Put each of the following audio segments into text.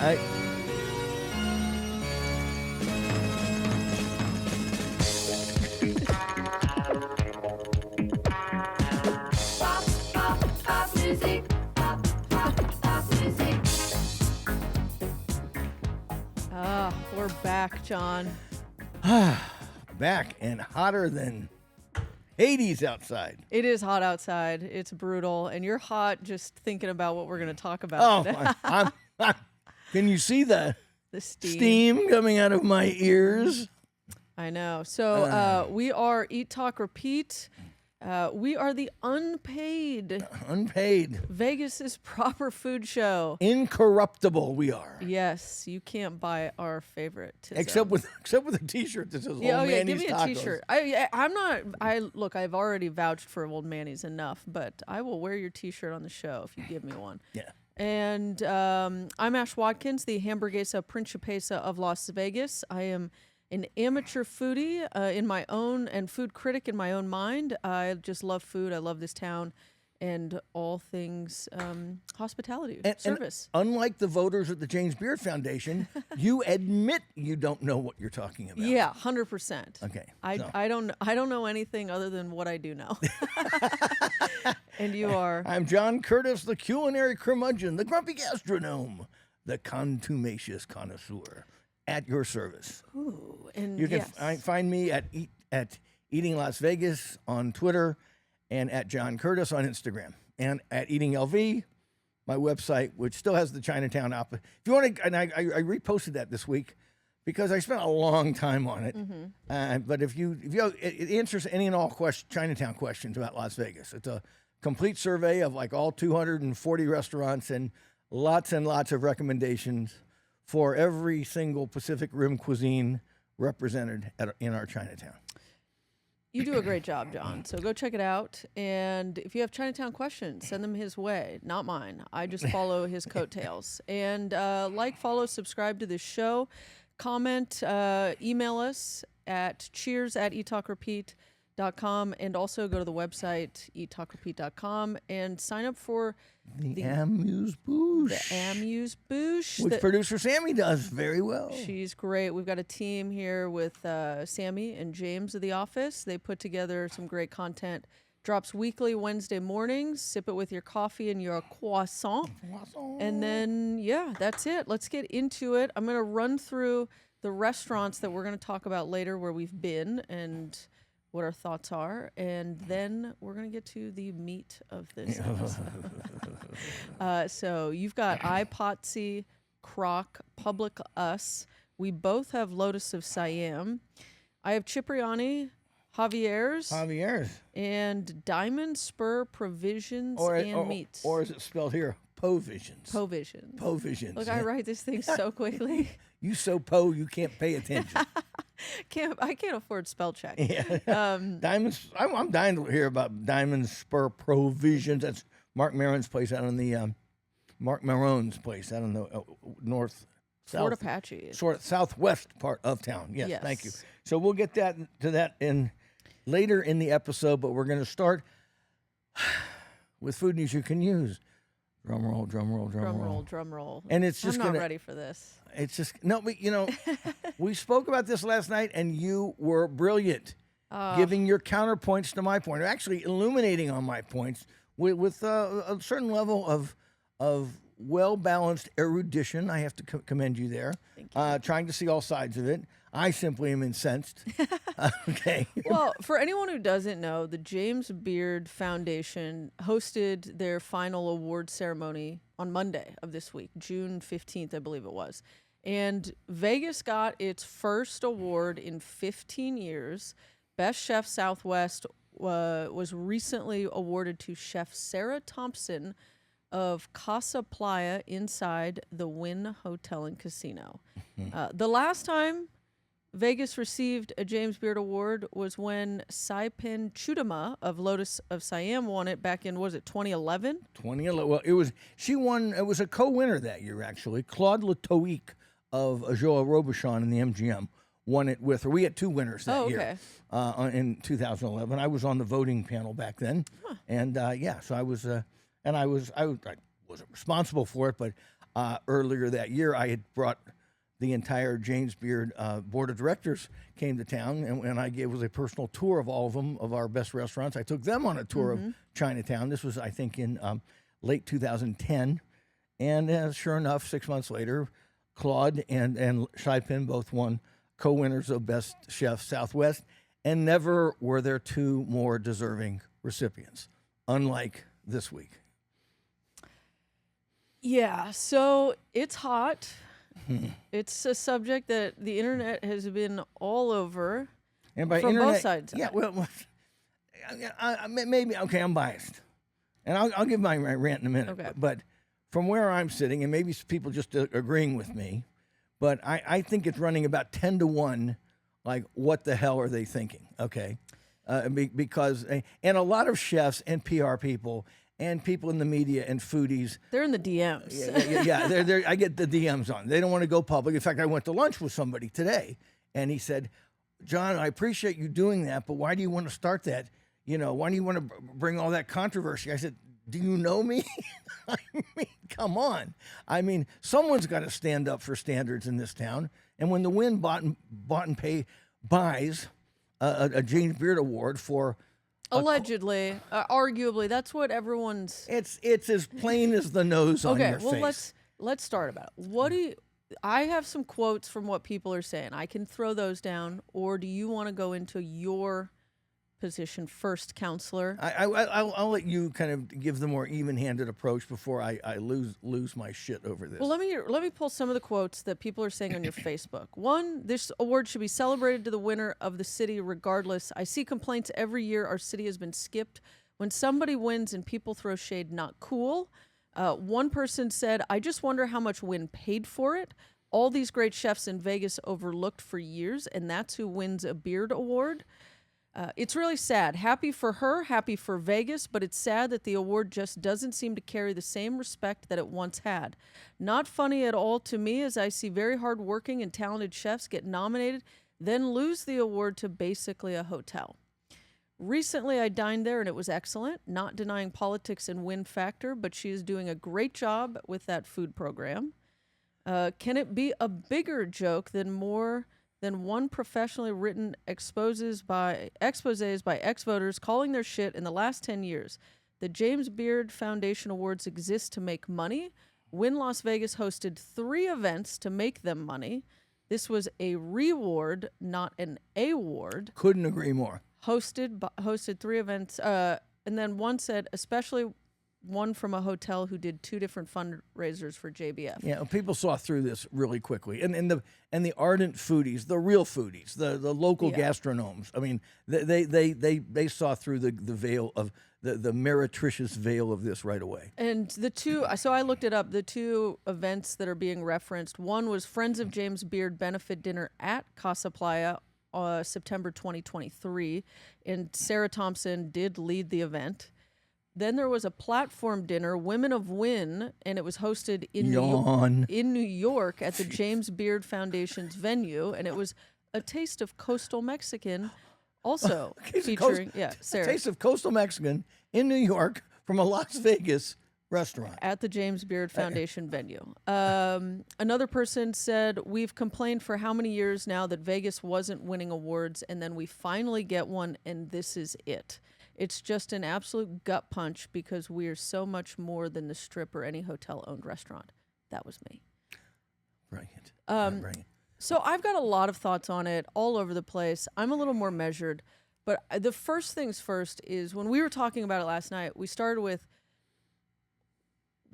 Pop music. Pop music. We're back, John. Back and hotter than Hades outside. It is hot outside. It's brutal, and you're hot just thinking about what we're going to talk about today. I'm, can you see the steam. steam coming out of my ears? I know. So we are Eat, Talk, Repeat. We are the unpaid Vegas's proper food show. Incorruptible we are. Yes, you can't buy our favorite. Except with a T-shirt that says Old give Manny's me a Tacos. T-shirt. Look, I've already vouched for Old Manny's enough, but I will wear your T-shirt on the show if you give me one. Yeah. And I'm Ash Watkins, the Hamburguesa Principesa of Las Vegas. I am an amateur foodie in my own and food critic in my own mind. I just love food. I love this town and all things hospitality, service. And unlike the voters at the James Beard Foundation, you admit you don't know what you're talking about. Yeah, 100%. Okay. I don't know anything other than what I do know. And you are? I'm John Curtis, the culinary curmudgeon, the grumpy gastronome, the contumacious connoisseur. At your service. Ooh, and you can find me at Eating Las Vegas on Twitter, and at John Curtis on Instagram, and at Eating LV, my website, which still has the Chinatown op. If you want to, and I reposted that this week because I spent a long time on it. Mm-hmm. But if you it answers any and all Chinatown questions about Las Vegas. It's a complete survey of like all 240 restaurants and lots of recommendations for every single Pacific Rim cuisine represented in our Chinatown. You do a great job, John. So go check it out. And if you have Chinatown questions, send them his way, not mine. I just follow his coattails. And follow, subscribe to this show, comment, email us at cheers@eattalkrepeat.com, and also go to the website eattalkrepeat.com and sign up for the Amuse-Bouche. The Amuse-Bouche. Which producer Sammy does very well. She's great. We've got a team here with Sammy and James of The Office. They put together some great content. Drops weekly Wednesday mornings. Sip it with your coffee and your croissant. And then, that's it. Let's get into it. I'm going to run through the restaurants that we're going to talk about later where we've been and what our thoughts are, and then we're going to get to the meat of this episode. So you've got Ai Pazzi, KROK, PublicUs. We both have Lotus of Siam. I have Cipriani, Javier's, and Diamond Spur Provisions and Meats. Or is it spelled here? Provisions. Look, I write this thing so quickly. You so you can't pay attention. I can't afford spell check. Yeah. Diamonds. I'm dying to hear about Diamond Spur Provisions. That's Mark Maron's place out on the north. Fort Apache. Sort of southwest part of town. Yes, thank you. So we'll get to that later in the episode, but we're going to start with food news you can use. Drum roll. And it's just I'm not ready for this. It's just but we spoke about this last night, and you were brilliant, giving your counterpoints to my point, or actually illuminating on my points with a certain level of well-balanced erudition. I have to commend you there. Thank you. Trying to see all sides of it. I simply am incensed. Okay. Well, for anyone who doesn't know, the James Beard Foundation hosted their final award ceremony on Monday of this week, June 15th, I believe it was. And Vegas got its first award in 15 years. Best Chef Southwest was recently awarded to Chef Sarah Thompson of Casa Playa inside the Wynn Hotel and Casino. The last time Vegas received a James Beard Award was when Saipan Chudama of Lotus of Siam won it back in, was it 2011? 2011. Well, she won. It was a co-winner that year, actually. Claude Latoic of Ajoa Robuchon in the MGM won it with her. We had two winners that year in 2011. I was on the voting panel back then, and so I was, I wasn't responsible for it, but Earlier that year, I had brought the entire James Beard board of directors came to town, and I gave was a personal tour of all of them, of our best restaurants. I took them on a tour of Chinatown. This was, I think, in late 2010. And sure enough, 6 months later, Claude and Shai Pin both won co-winners of Best Chef Southwest, and never were there two more deserving recipients, unlike this week. Yeah, so it's hot. It's a subject that the internet has been all over, And by from internet, both sides. Yeah, well, maybe, okay, I'm biased. And I'll give my rant in a minute. Okay. But from where I'm sitting, and maybe people just agreeing with me, but I think it's running about 10 to 1, like, what the hell are they thinking, okay? Because, and a lot of chefs and PR people and people in the media and foodies, They're in the DMs. yeah, I get the DMs on. They don't want to go public. In fact, I went to lunch with somebody today, and he said, John, I appreciate you doing that, but why do you want to start that? You know, why do you want to bring all that controversy? I said, do you know me? I mean, come on. I mean, someone's got to stand up for standards in this town. And when the Win bought and pay buys a James Beard Award for Allegedly, arguably, that's what everyone's. it's as plain as the nose on Okay, your well face. let's start about it. What do you? I have some quotes from what people are saying. I can throw those down, or do you want to go into your position first, counselor? I'll let you kind of give the more even-handed approach before I lose my shit over this. Well, let me pull some of the quotes that people are saying on your Facebook. One, this award should be celebrated to the winner of the city regardless. I see complaints every year our city has been skipped. When somebody wins and people throw shade, not cool. One person said, I just wonder how much Win paid for it. All these great chefs in Vegas overlooked for years, and that's who wins a Beard Award. It's really sad. Happy for her, happy for Vegas, but it's sad that the award just doesn't seem to carry the same respect that it once had. Not funny at all to me, as I see very hardworking and talented chefs get nominated, then lose the award to basically a hotel. Recently, I dined there and it was excellent. Not denying politics and win factor, but she is doing a great job with that food program. Can it be a bigger joke than more than one professionally written exposés by ex-voters calling their shit in the last 10 years? The James Beard Foundation Awards exist to make money. Win Las Vegas hosted 3 events to make them money. This was a reward, not an award. Couldn't agree more. Hosted 3 events, and then one said, especially one from a hotel who did 2 different fundraisers for JBF. Yeah, people saw through this really quickly, and the ardent foodies, the real foodies, the local gastronomes. I mean, they saw through the veil of the meretricious veil of this right away. And the 2, so I looked it up. The 2 events that are being referenced. One was Friends of James Beard benefit dinner at Casa Playa, September 2023, and Sarah Thompson did lead the event. Then there was a platform dinner, Women of Win, and it was hosted in New York at the James Beard Foundation's venue, and it was a taste of coastal Mexican, also featuring Sarah. Taste of coastal Mexican in New York from a Las Vegas restaurant At the James Beard Foundation venue. Another person said, we've complained for how many years now that Vegas wasn't winning awards, and then we finally get one, and this is it. It's just an absolute gut punch because we are so much more than the Strip or any hotel-owned restaurant. That was me. Brilliant. Brilliant. So I've got a lot of thoughts on it all over the place. I'm a little more measured. But the first things first is when we were talking about it last night, we started with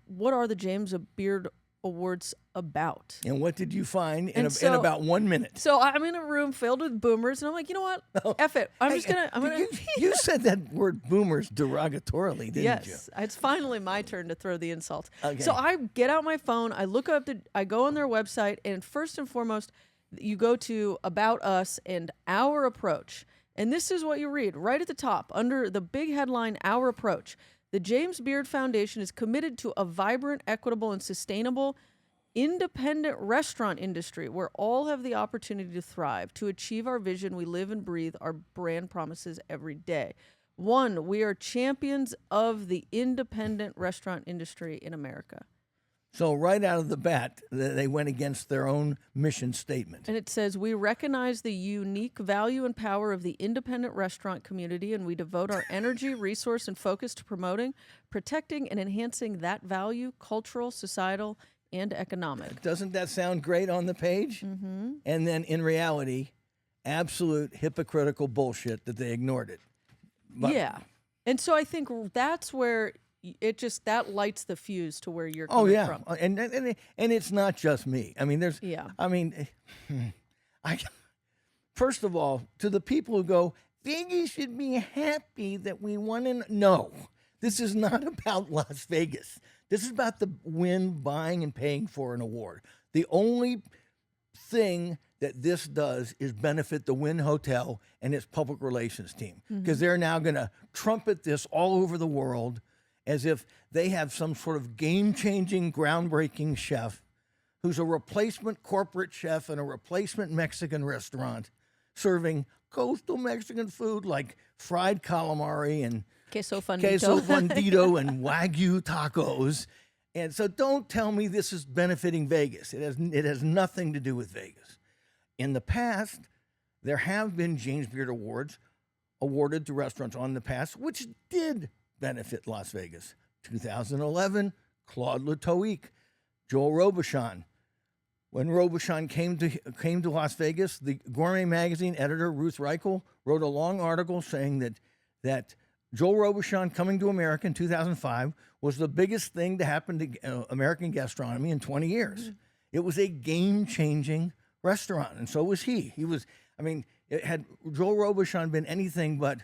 what are the James Beard Awards about? And what did you find in about 1 minute? So I'm in a room filled with boomers, and I'm like, you know what? F it. I'm gonna. You said that word "boomers" derogatorily, didn't you? Yes, it's finally my turn to throw the insult. Okay. So I get out my phone, I look up I go on their website, and first and foremost, you go to About Us and Our Approach, and this is what you read right at the top under the big headline: Our Approach. The James Beard Foundation is committed to a vibrant, equitable, and sustainable independent restaurant industry where all have the opportunity to thrive. To achieve our vision, we live and breathe our brand promises every day. 1, we are champions of the independent restaurant industry in America. So right out of the bat, they went against their own mission statement. And it says, we recognize the unique value and power of the independent restaurant community, and we devote our energy, resource, and focus to promoting, protecting, and enhancing that value, cultural, societal, and economic. Doesn't that sound great on the page? Mm-hmm. And then in reality, absolute hypocritical bullshit that they ignored it. But yeah. And so I think that's where that lights the fuse to where you're coming from. And it's not just me. I mean, first of all, to the people who go, Vegas should be happy that we won. No, this is not about Las Vegas. This is about the Wynn buying and paying for an award. The only thing that this does is benefit the Wynn Hotel and its public relations team, because they're now going to trumpet this all over the world as if they have some sort of game-changing, groundbreaking chef who's a replacement corporate chef in a replacement Mexican restaurant serving coastal Mexican food like fried calamari and queso fundido, and Wagyu tacos. And so don't tell me this is benefiting Vegas. It has nothing to do with Vegas. In the past, there have been James Beard Awards awarded to restaurants on the past, which did benefit Las Vegas. 2011, Claude Letoic, Joel Robuchon. When Robuchon came to Las Vegas, the Gourmet Magazine editor Ruth Reichel wrote a long article saying that Joel Robuchon coming to America in 2005 was the biggest thing to happen to American gastronomy in 20 years. It was a game-changing restaurant, and so was he. Had Joel Robuchon been anything but,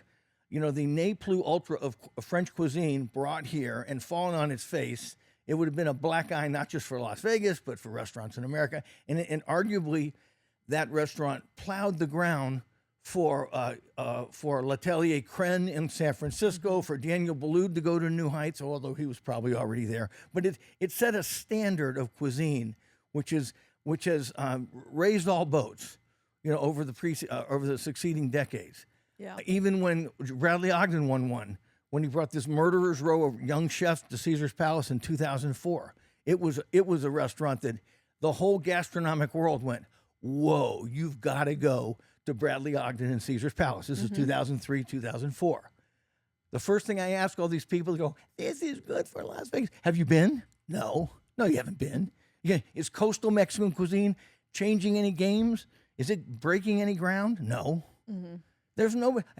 the ne plus ultra of French cuisine brought here and fallen on its face, it would have been a black eye not just for Las Vegas, but for restaurants in America. And arguably, that restaurant plowed the ground for L'Atelier Crenn in San Francisco, for Daniel Boulud to go to new heights, although he was probably already there. But it set a standard of cuisine which has raised all boats, over the succeeding decades. Yeah. Even when Bradley Ogden won one, when he brought this murderer's row of young chefs to Caesar's Palace in 2004, it was a restaurant that the whole gastronomic world went, whoa, you've got to go to Bradley Ogden and Caesar's Palace. This is 2003, 2004. The first thing I ask all these people to go, this is good for Las Vegas. Have you been? No, you haven't been. Yeah, is coastal Mexican cuisine changing any games? Is it breaking any ground? No. There's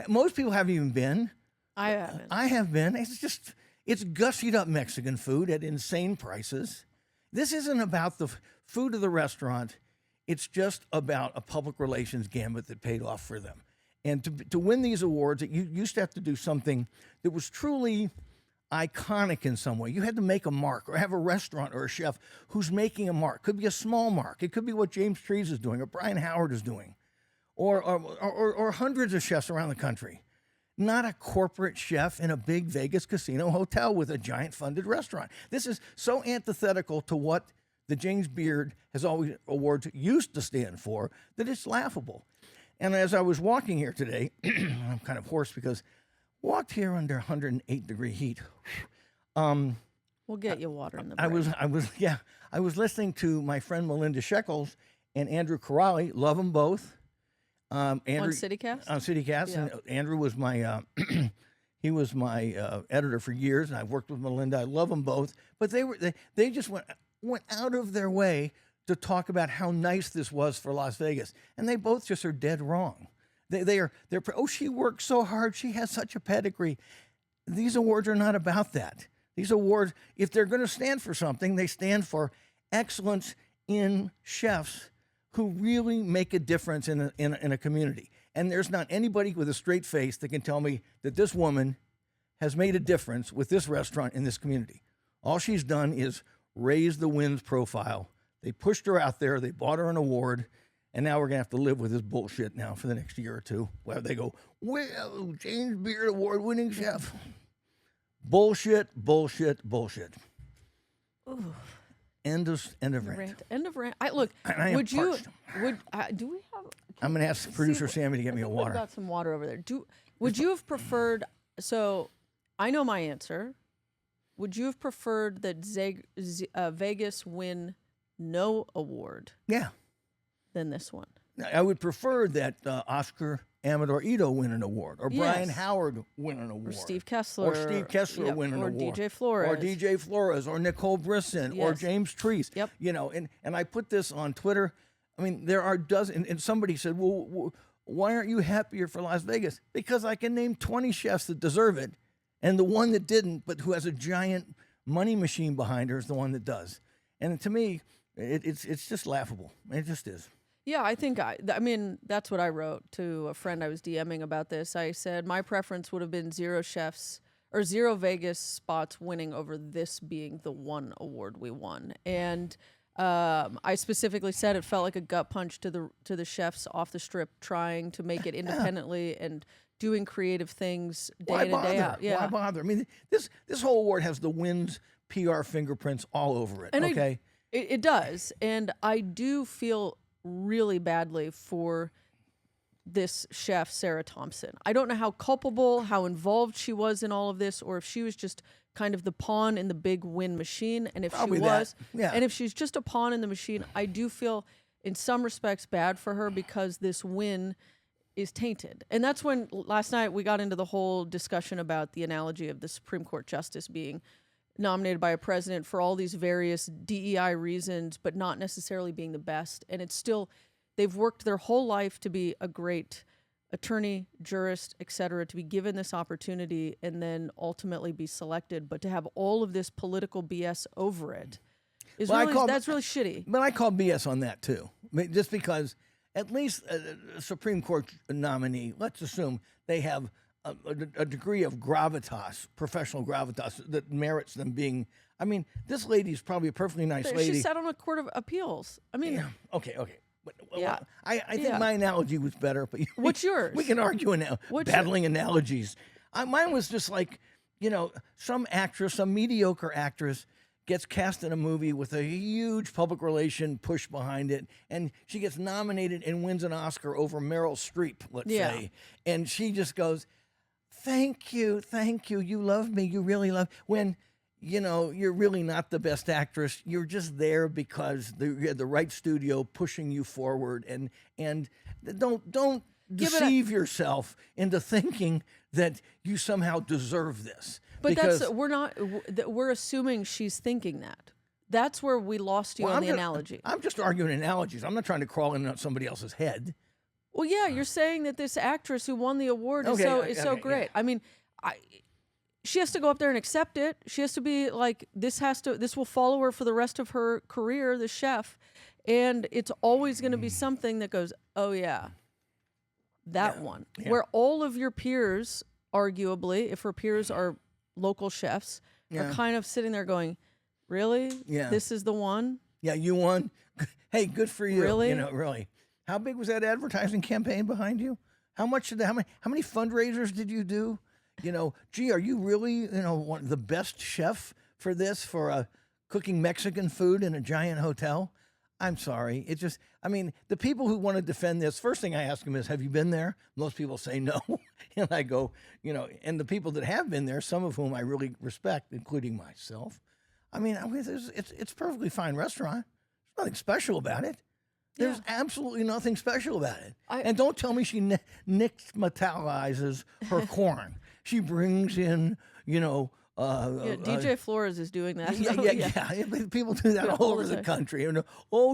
most people haven't even been. I haven't. I have been. It's gussied up Mexican food at insane prices. This isn't about the food of the restaurant. It's just about a public relations gambit that paid off for them. And to win these awards, you used to have to do something that was truly iconic in some way. You had to make a mark or have a restaurant or a chef who's making a mark. Could be a small mark. It could be what James Trees is doing or Brian Howard is doing or hundreds of chefs around the country. Not a corporate chef in a big Vegas casino hotel with a giant funded restaurant. This is so antithetical to what the James Beard Awards used to stand for that it's laughable. And as I was walking here today, I'm kind of hoarse because walked here under 108 degree heat. We'll get you water in the break. I was listening to my friend Melinda Shekels and Andrew Corrali. Love them both. Andrew, on CityCast? On CityCast. Yeah. And Andrew was my he was my editor for years, and I've worked with Melinda. I love them both. But they just went out of their way to talk about how nice this was for Las Vegas. And they both just are dead wrong. They're she worked so hard. She has such a pedigree. These awards are not about that. These awards, if they're going to stand for something, they stand for excellence in chefs who really make a difference in a community. And there's not anybody with a straight face that can tell me that this woman has made a difference with this restaurant in this community. All she's done is raise the Wynn's profile. They pushed her out there. They bought her an award. And now we're going to have to live with this bullshit now for the next year or two, where they go, well, James Beard Award-winning chef. Bullshit. Ooh. End of rant. End of rant. Look, I am would you? parched. Do we have? I'm going to ask producer Sammy to get me a water. We've got some water over there. Would you have preferred? So, I know my answer. would you have preferred that Vegas win no award Yeah. than this one? I would prefer that Oscar Amador Ito win an award, or Brian Yes. Howard win an award, Or Steve Kessler. Yep, win an or award, DJ Flores. or DJ Flores, or Nicole Brisson, or Yes. James Treese. Yep. You know, and I put this on Twitter. I mean, there are dozens, and somebody said, well, why aren't you happier for Las Vegas? Because I can name 20 chefs that deserve it, and the one that didn't, but who has a giant money machine behind her, is the one that does. And to me, it's just laughable. It just is. Yeah, I think I mean, that's what I wrote to a friend I was DMing about this. I said my preference would have been 0 chefs or 0 Vegas spots winning over this being the one award we won. And I specifically said it felt like a gut punch to the chefs off the strip trying to make it independently and doing creative things day in and day out. Yeah. Why bother? I mean, this whole award has the Wynn's PR fingerprints all over it. And okay, it does. And I do feel really badly for this chef, Sarah Thompson. I don't know how culpable, how involved she was in all of this, or if she was just kind of the pawn in the big Wynn machine. And if Probably she was, that. Yeah. and if she's just a pawn in the machine, I do feel in some respects bad for her because this Wynn is tainted. And that's when last night we got into the whole discussion about the analogy of the Supreme Court justice being nominated by a president for all these various DEI reasons, but not necessarily being the best. And it's still, they've worked their whole life to be a great attorney, jurist, et cetera, to be given this opportunity and then ultimately be selected. But to have all of this political BS over it is that's really shitty. But I call BS on that too. I mean, just because at least a Supreme Court nominee, let's assume they have a degree of gravitas, professional gravitas, that merits them being. I mean, this lady's probably a perfectly nice lady. She sat on a court of appeals. I mean, Yeah. Okay. But, Yeah. I think Yeah. my analogy was better. But What's yours? We can argue now, What's battling analogies. Mine was just like, some actress, some mediocre actress gets cast in a movie with a huge public relation push behind it, and she gets nominated and wins an Oscar over Meryl Streep, let's say. And she just goes, thank you, you love me, you really love, when, you're really not the best actress, you're just there because you had the right studio pushing you forward, and don't deceive yourself into thinking that you somehow deserve this. But because we're assuming she's thinking that. That's where we lost you on the analogy. I'm just arguing analogies. I'm not trying to crawl into somebody else's head. Well, yeah, you're saying that this actress who won the award is so great. Yeah. I mean, she has to go up there and accept it. She has to be like, this will follow her for the rest of her career, the chef, and it's always going to be something that goes, oh yeah, that one. Yeah. Where all of your peers, arguably, if her peers are local chefs, are kind of sitting there going, really? Yeah. This is the one? Yeah, you won. Hey, good for you. Really? Really. How big was that advertising campaign behind you? How many fundraisers did you do? Gee, are you really, the best chef for this, for cooking Mexican food in a giant hotel? I'm sorry. The people who want to defend this, first thing I ask them is, have you been there? Most people say no. And I go, and the people that have been there, some of whom I really respect, including myself. It's a perfectly fine restaurant. There's nothing special about it. There's absolutely nothing special about it. And don't tell me she nixtamalizes her corn. She brings in, DJ Flores is doing that. Yeah. People do that all over the country.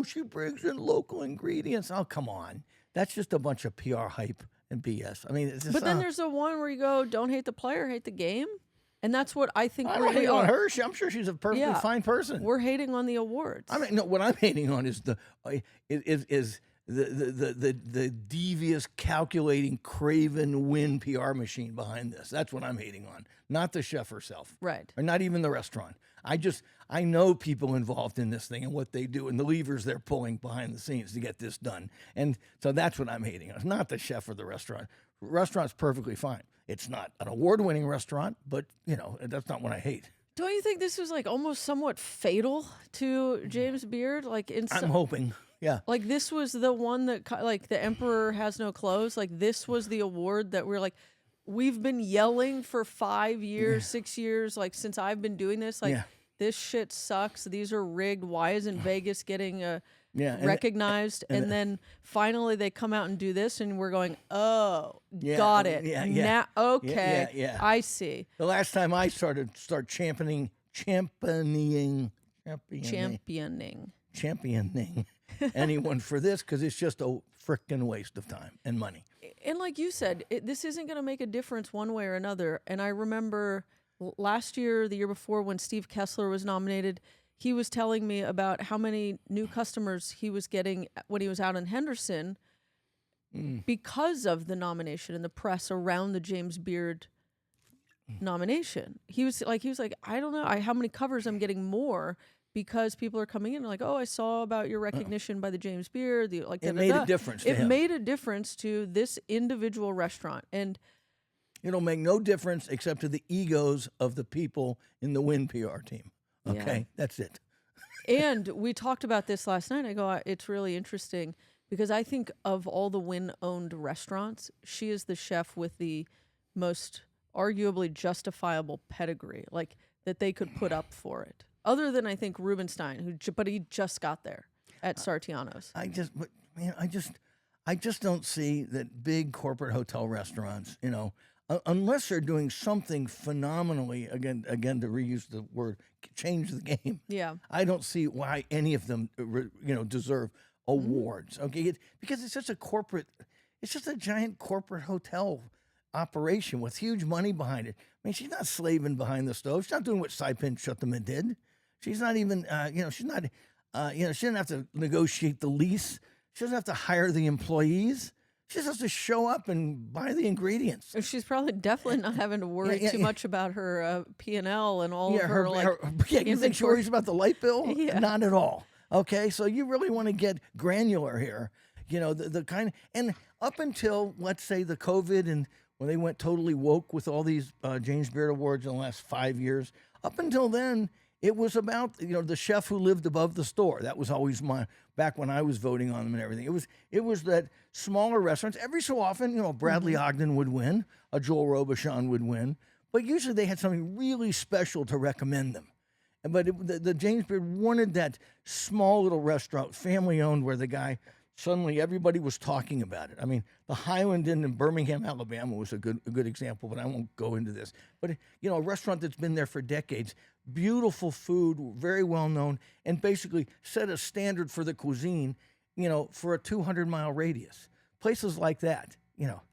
She brings in local ingredients. Oh, come on. That's just a bunch of PR hype and BS. It's just, But then there's the one where you go, don't hate the player, hate the game. And that's what I think I don't hate on her. I'm sure she's a perfectly fine person. We're hating on the awards. What I'm hating on is the devious, calculating, craven Wynn PR machine behind this. That's what I'm hating on, not the chef herself, right? Or not even the restaurant. I know people involved in this thing and what they do and the levers they're pulling behind the scenes to get this done. And so that's what I'm hating on. It's not the chef or the restaurant. Restaurant's perfectly fine. It's not an award-winning restaurant, but that's not what I hate. Don't you think this was like almost somewhat fatal to James Beard? I'm hoping. Yeah. Like this was the one that, like, the Emperor Has No Clothes. Like this was the award that we're like, we've been yelling for 5 years, 6 years, like since I've been doing this, like this shit sucks. These are rigged. Why isn't Vegas getting recognized? And then finally they come out and do this, and we're going, oh, got it. Now, okay, I see. The last time I start championing anyone for this, because it's just a frickin' waste of time and money. And like you said, this isn't going to make a difference one way or another. And I remember last year, the year before, when Steve Kessler was nominated, he was telling me about how many new customers he was getting when he was out in Henderson because of the nomination and the press around the James Beard nomination. He was like, I don't know how many covers I'm getting more because people are coming in and like, oh, I saw about your recognition by the James Beard. It made a difference to him. It made a difference to this individual restaurant. And it'll make no difference except to the egos of the people in the Wynn PR team. Okay, that's it. And we talked about this last night. I go, it's really interesting because I think of all the Wynn-owned restaurants, she is the chef with the most arguably justifiable pedigree, like that they could put up for it. Other than I think Rubenstein, but he just got there at Sartiano's. I just don't see that big corporate hotel restaurants, unless they're doing something phenomenally, again to reuse the word, change the game. Yeah, I don't see why any of them, deserve awards. Okay, because it's just a giant corporate hotel operation with huge money behind it. I mean, she's not slaving behind the stove. She's not doing what Saipan Chutama did. She's not even, she's not, she doesn't have to negotiate the lease. She doesn't have to hire the employees. She just has to show up and buy the ingredients. She's probably definitely not having to worry too much about her P&L and all of her you think she worries about the light bill? Yeah. Not at all. Okay, so you really want to get granular here. The kind of, and up until, let's say, the COVID and when they went totally woke with all these James Beard Awards in the last 5 years, up until then, it was about the chef who lived above the store. That was always back when I was voting on them and everything. It was that smaller restaurants. Every so often, Bradley Ogden would win, a Joel Robuchon would win, but usually they had something really special to recommend them. But the James Beard wanted that small little restaurant, family owned, where the guy suddenly everybody was talking about it. I mean, the Highland Inn in Birmingham, Alabama was a good example, but I won't go into this. But a restaurant that's been there for decades. Beautiful food, very well known, and basically set a standard for the cuisine, for a 200-mile radius. Places like that,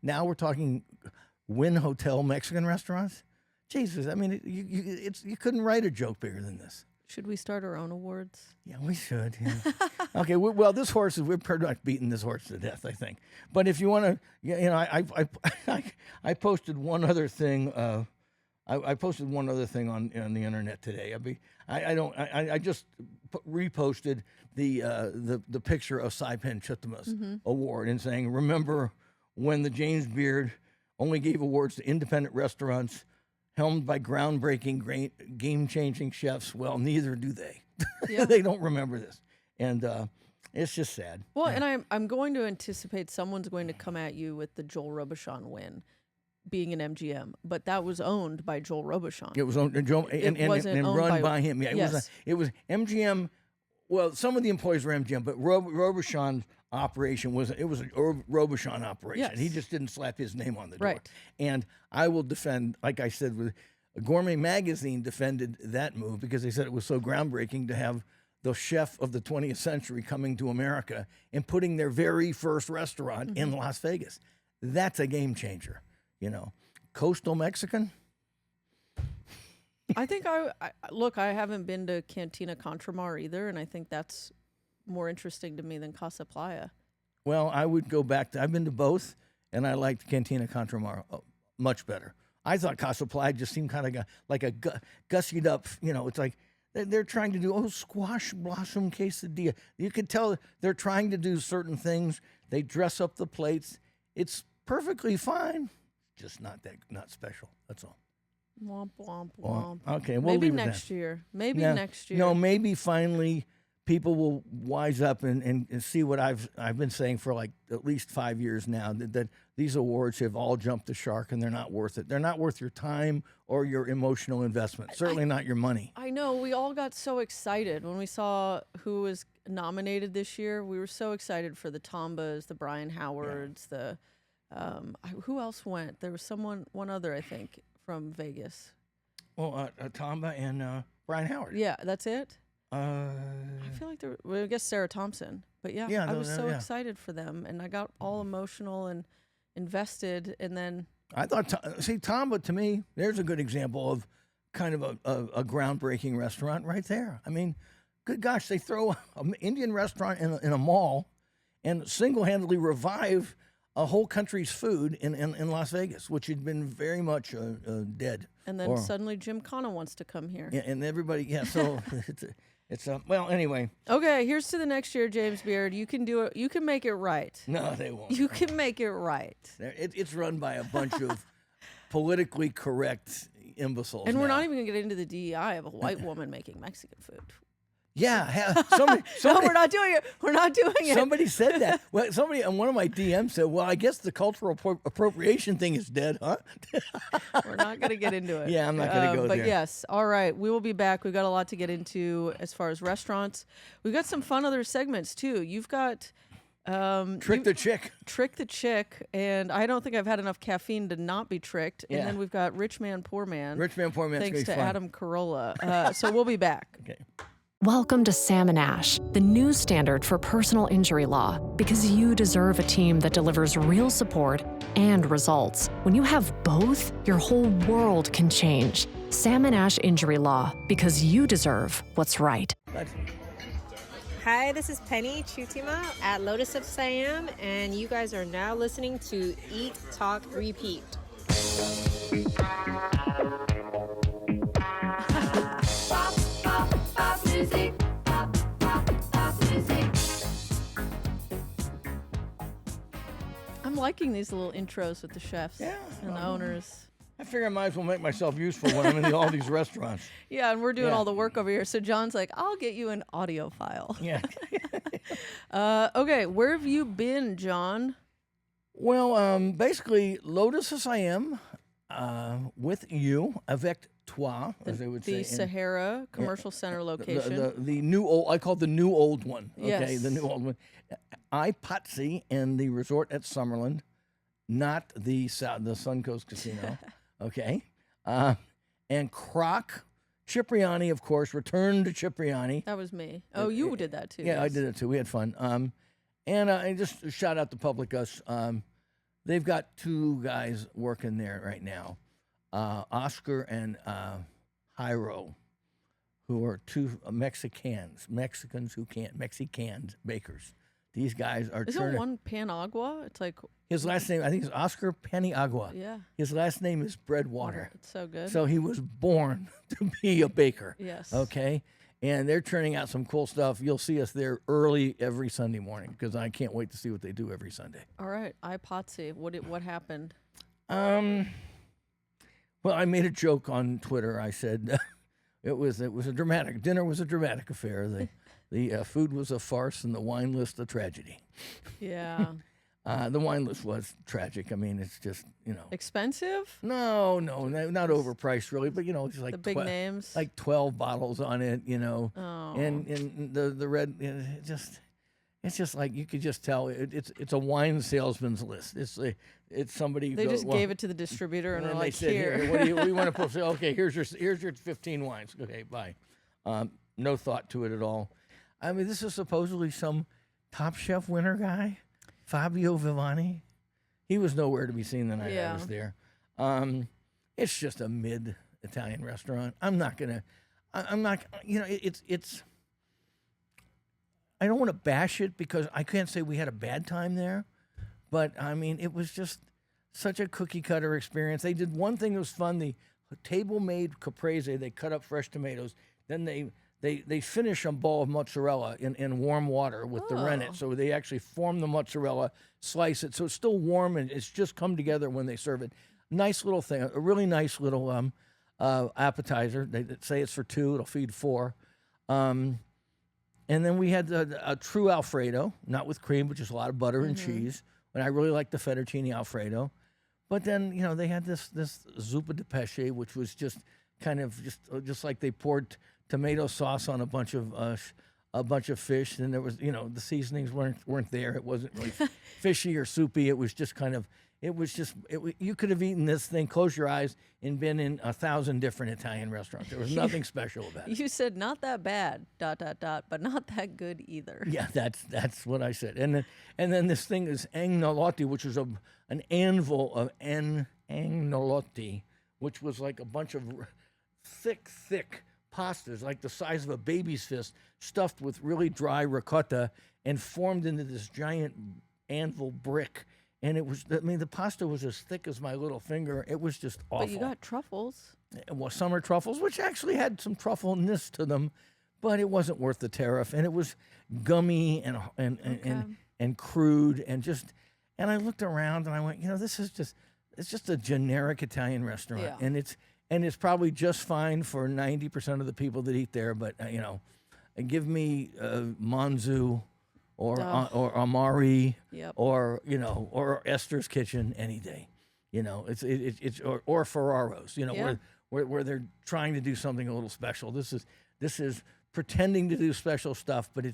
Now we're talking Wynn Hotel Mexican restaurants. Jesus, I mean, you couldn't write a joke bigger than this. Should we start our own awards? Yeah, we should. Yeah. Okay, well, we're pretty much beating this horse to death, I think. But if you want to, I posted one other thing. I posted one other thing on the internet today. I just reposted the picture of Saipan Chutama's award and saying, remember when the James Beard only gave awards to independent restaurants helmed by groundbreaking, game-changing chefs? Well, neither do they. Yeah. They don't remember this, and it's just sad. Well, and I'm going to anticipate someone's going to come at you with the Joel Robuchon win being an MGM, but that was owned by Joel Robuchon. It was owned and run by him. Yeah, it was MGM. Well, some of the employees were MGM, but Robuchon's operation was a Robuchon operation. Yes. He just didn't slap his name on the door. Right. And I will defend, like I said, with Gourmet Magazine defended that move because they said it was so groundbreaking to have the chef of the 20th century coming to America and putting their very first restaurant in Las Vegas. That's a game changer. Coastal Mexican. I think I haven't been to Cantina Contramar either, and I think that's more interesting to me than Casa Playa. Well, I would go back I've been to both, and I liked Cantina Contramar much better. I thought Casa Playa just seemed kind of like a gussied up, it's like they're trying to do, squash blossom quesadilla. You could tell they're trying to do certain things. They dress up the plates. It's perfectly fine, just not special. That's all. Womp, womp, womp. Okay, we'll maybe leave it next there. year. Maybe next year. No, maybe finally people will wise up and see what I've been saying for like at least 5 years now, that these awards have all jumped the shark and they're not worth it. They're not worth your time or your emotional investment. Certainly not your money. I know. We all got so excited when we saw who was nominated this year. We were so excited for the Tombas, the Brian Howards, the who else went? There was one other, I think, from Vegas. Well, Tomba and Brian Howard. Yeah, that's it. Uh, I feel like I guess Sarah Thompson. But yeah, I was so excited for them, and I got all emotional and invested, and then I thought, Tomba, to me, there's a good example of kind of a groundbreaking restaurant right there. I mean, good gosh, they throw an Indian restaurant in a mall and single-handedly revive a whole country's food in Las Vegas, which had been very much dead. And then suddenly Jim Connor wants to come here. Yeah, and everybody, so well, anyway. Okay, here's to the next year, James Beard. You can do it. You can make it right. No, they won't. You can make it right. It's run by a bunch of politically correct imbeciles. And we're now. not even going to get into the DEI of a white woman making Mexican food. Yeah, somebody, no, we're not doing it. We're not doing it. Somebody said that. Well, somebody on one of my DMs said, "Well, I guess the cultural appropriation thing is dead, huh?" We're not going to get into it. Yeah, I'm not going to go but there. But yes, all right, we will be back. We've got a lot to get into as far as restaurants. We've got some fun other segments too. You've got Trick the Chick, and I don't think I've had enough caffeine to not be tricked. Yeah. And then we've got Rich Man, Poor Man. Rich Man, Poor Man. Thanks to fun. Adam Carolla. So we'll be back. Okay. Welcome to Sam & Ash, the new standard for personal injury law, because you deserve a team that delivers real support and results. When you have both, your whole world can change. Sam & Ash Injury Law, because you deserve what's right. Hi, this is Penny Chutima at Lotus of Siam, and you guys are now listening to Eat, Talk, Repeat. Pop music. Pop music. I'm liking these little intros with the chefs and the owners. I figure I might as well make myself useful when I'm in all these restaurants. Yeah, and we're doing all the work over here. So John's like, I'll get you an audio file. Yeah. Okay, where have you been, John? Well, basically, Lotus of Siam, with you, avec toi, as they would say. The Sahara Commercial Center location. The new old, I call it the new old one. Okay, Yes. the new old one. Ai Pazzi and the resort at Summerlin, not the Suncoast Casino. Okay. And KROK, Cipriani, of course, returned to Cipriani. That was me. Oh, you did that too. Yeah, yes. I did it too. We had fun. And just shout out to PublicUs. They've got two guys working there right now, Oscar and Jairo, who are two Mexicans bakers. These guys are. Isn't one Panagua? It's like his last name. I think is Oscar Paniagua. Yeah. His last name is Breadwater. It's so good. So he was born to be a baker. Yes. Okay. And they're turning out some cool stuff. You'll see us there early every Sunday morning because I can't wait to see what they do every Sunday. All right, Ai Pazzi. What happened? Well, I made a joke on Twitter. I said it was a dramatic dinner was a dramatic affair. The food was a farce and the wine list a tragedy. Yeah. The wine list was tragic. I mean, it's just Expensive? No, not overpriced really, but it's like The big names? like 12 bottles on it, Oh. and the red, it's just like you could just tell it's a wine salesman's list. It's somebody. They just gave it to the distributor and then were they like, said, here. what do we want to put? Say, okay, here's your 15 wines. Okay, bye. No thought to it at all. I mean, this is supposedly some Top Chef winner guy, Fabio Vivani. He was nowhere to be seen the night I was there. It's just a mid-Italian restaurant. I'm not. It's. I don't want to bash it because I can't say we had a bad time there, but I mean, it was just such a cookie-cutter experience. They did one thing that was fun. The table-made caprese, they cut up fresh tomatoes. Then they finish a ball of mozzarella in warm water with the rennet. So they actually form the mozzarella, slice it. So it's still warm and it's just come together when they serve it. Nice little thing, a really nice little appetizer. They say it's for two, it'll feed four. And then we had a true Alfredo, not with cream, but just a lot of butter and cheese. And I really liked the fettuccine Alfredo. But then, they had this zuppa de pesce, which was just kind of just like they poured tomato sauce on a bunch of fish. And there was, the seasonings weren't there. It wasn't really fishy or soupy. It was just kind of, you could have eaten this thing, close your eyes, and been in 1,000 different Italian restaurants. There was nothing special about it. You said not that bad, ... but not that good either. Yeah, that's what I said. And then this thing is agnolotti, which is an anvil of agnolotti, which was like a bunch of thick pastas, like the size of a baby's fist, stuffed with really dry ricotta and formed into this giant anvil brick. And it was, the pasta was as thick as my little finger. It was just awful. But you got truffles. Well, summer truffles, which actually had some truffleness to them, but it wasn't worth the tariff. And it was gummy and crude and I looked around and I went, it's just a generic Italian restaurant. Yeah. And it's probably just fine for 90% of the people that eat there. But, give me Manzu or Amari, Yep. or Esther's Kitchen any day. It's or Ferraro's, Yeah. where they're trying to do something a little special. This is pretending to do special stuff, but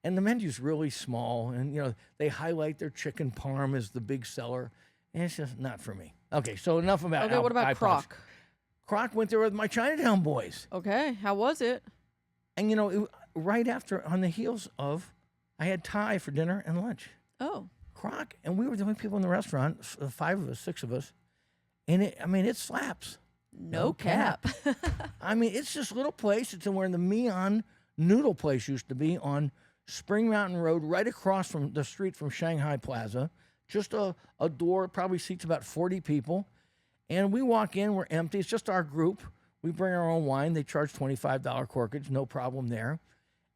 and the menu's really small, and they highlight their chicken parm as the big seller, and it's just not for me. Okay, so enough about. Okay, what about Ai Pazzi. KROK? KROK went there with my Chinatown boys, Okay, how was it? and right after, on the heels of, I had Thai for dinner and lunch. Oh, KROK, and we were the only people in the restaurant, 5 of us, 6 of us, and it slaps. no cap. It's this little place. It's where the Mian noodle place used to be on Spring Mountain Road, right across from the street from Shanghai Plaza. Just a door, probably seats about 40 people. And we walk in, we're empty. It's just our group. We bring our own wine. They charge $25 corkage, no problem there.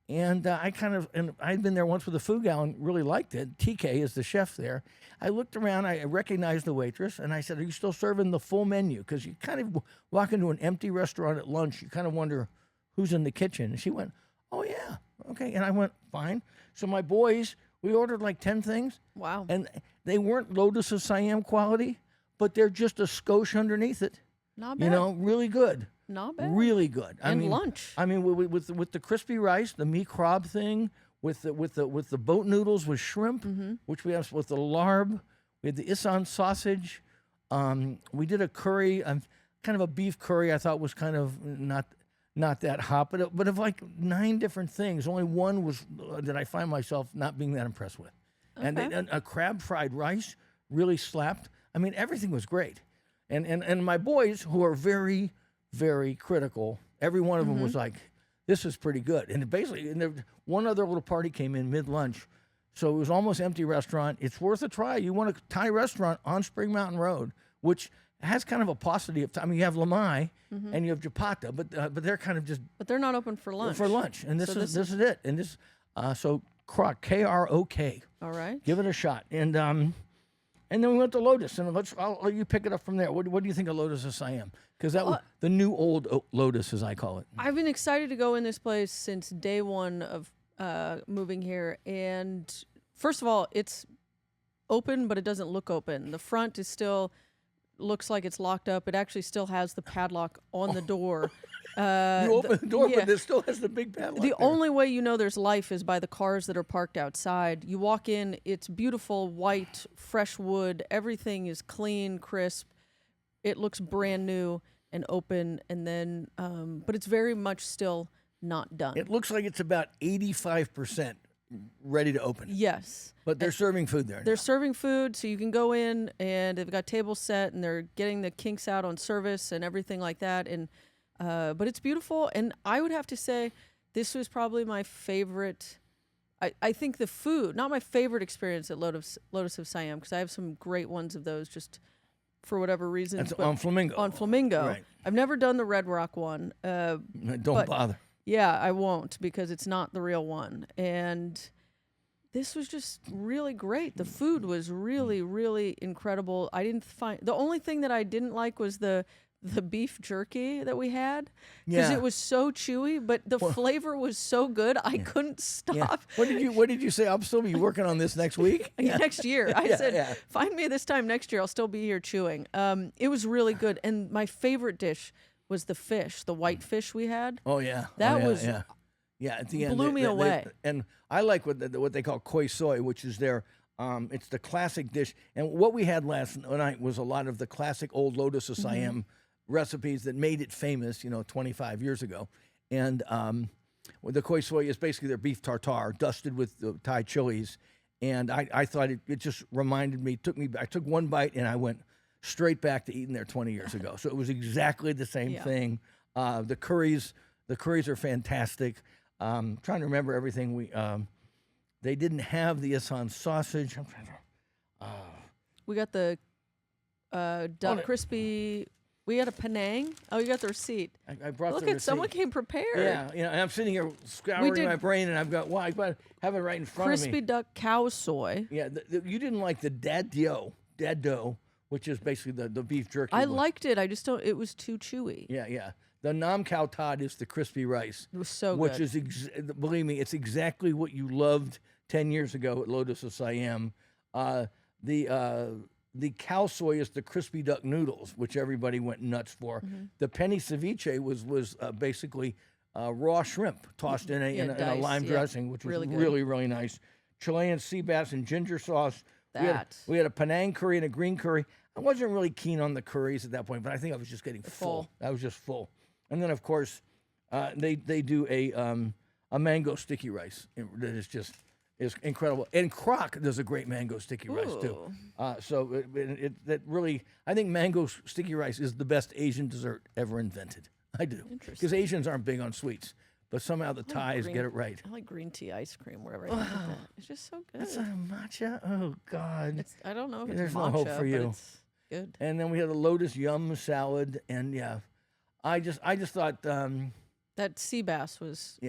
And I'd been there once with a food gal and really liked it. TK is the chef there. I looked around, I recognized the waitress, and I said, "Are you still serving the full menu?" Because you kind of walk into an empty restaurant at lunch, you kind of wonder who's in the kitchen. And she went, "Oh, yeah, okay." And I went, "Fine." So my boys, we ordered like 10 things. Wow. And they weren't Lotus of Siam quality, but they're just a skosh underneath it. Not bad. Really good. Not bad. Really good. Lunch. With the crispy rice, the mee crab thing, with the boat noodles with shrimp, which we have with the larb. We had the isan sausage. We did a curry, kind of a beef curry. I thought was kind of not that hot, but of like 9 different things, only one was that I find myself not being that impressed with. Okay. And a crab fried rice really slapped. Everything was great. And my boys, who are very, very critical, every one of them was like, "This is pretty good." And one other little party came in mid-lunch, so it was almost empty restaurant. It's worth a try. You want a Thai restaurant on Spring Mountain Road, which has kind of a paucity of time. You have Lamai and you have Japata, but they're kind of just But they're not open for lunch. And this is it. And this so KROK, KROK. All right. Give it a shot. And then we went to Lotus, and I'll let you pick it up from there. What do you think of Lotus of Siam? Because that was the new old Lotus, as I call it. I've been excited to go in this place since day one of moving here. And first of all, it's open, but it doesn't look open. The front is still looks like it's locked up. It actually still has the padlock on the door. You open the door, but it still has the big padlock. The only way you know there's life is by the cars that are parked outside. You walk in, it's beautiful, white, fresh wood. Everything is clean, crisp. It looks brand new and open, and then, but it's very much still not done. It looks like it's about 85% ready to open. Yes. But they're serving food there. They're serving food, so you can go in, and they've got tables set, and they're getting the kinks out on service and everything like that. And but it's beautiful, and I would have to say this was probably my favorite. I think the food, not my favorite experience at Lotus of Siam, because I have some great ones of those just for whatever reason. That's on Flamingo. On Flamingo. Right. I've never done the Red Rock one. Don't bother. Yeah, I won't, because it's not the real one. And this was just really great. The food was really, really incredible. I didn't find the only thing that I didn't like was the the beef jerky that we had because Yeah. it was so chewy, but the flavor was so good I couldn't stop. Yeah. What did you say? I'll still be working on this next week. Next year, I said, yeah. find me this time next year. I'll still be here chewing. It was really good, and my favorite dish was the fish, the white fish we had. Oh yeah, That yeah, was- yeah. At the end, blew me away. and I like what they call koi soy, which is their it's the classic dish. And what we had last night was a lot of the classic old Lotus of Siam recipes that made it famous, 25 years ago. And the koi soy is basically their beef tartare dusted with Thai chilies. And I thought it just reminded me. I took one bite and I went straight back to eating there 20 years ago. So it was exactly the same thing. The curries are fantastic. Trying to remember everything they didn't have the Isan sausage. I'm trying to. We got the crispy. We had a Penang. Oh, you got the receipt. I brought Look the at someone receipt. came prepared. Yeah, and I'm sitting here scouring did my brain, and I've got I have it right in front of Crispy me. duck cow soy. Yeah, you didn't like the dad dough, which is basically the beef jerky. I one. liked it. I just don't. It was too chewy. Yeah. The nam khao tad is the crispy rice. It was so which good. is believe me, it's exactly what you loved 10 years ago at Lotus of Siam. The cow soy is the crispy duck noodles, which everybody went nuts for. The penny ceviche was basically raw shrimp tossed in a diced, lime dressing, which was really good. really, really nice. Chilean sea bass and ginger sauce. We had a Penang curry and a green curry. I wasn't really keen on the curries at that point, but I think I was just getting full. I was just full. And then, of course, they do a mango sticky rice that is incredible. And KROK does a great mango sticky rice too. So that really, I think mango sticky rice is the best Asian dessert ever invented. I do, because Asians aren't big on sweets, but somehow the Thais get it right. I like green tea ice cream wherever I can get that. It's just so good. That's a matcha. Oh God, I don't know if it's There's matcha, no hope for but you. it's good. And then we had a lotus yum salad, and I just thought, That sea bass was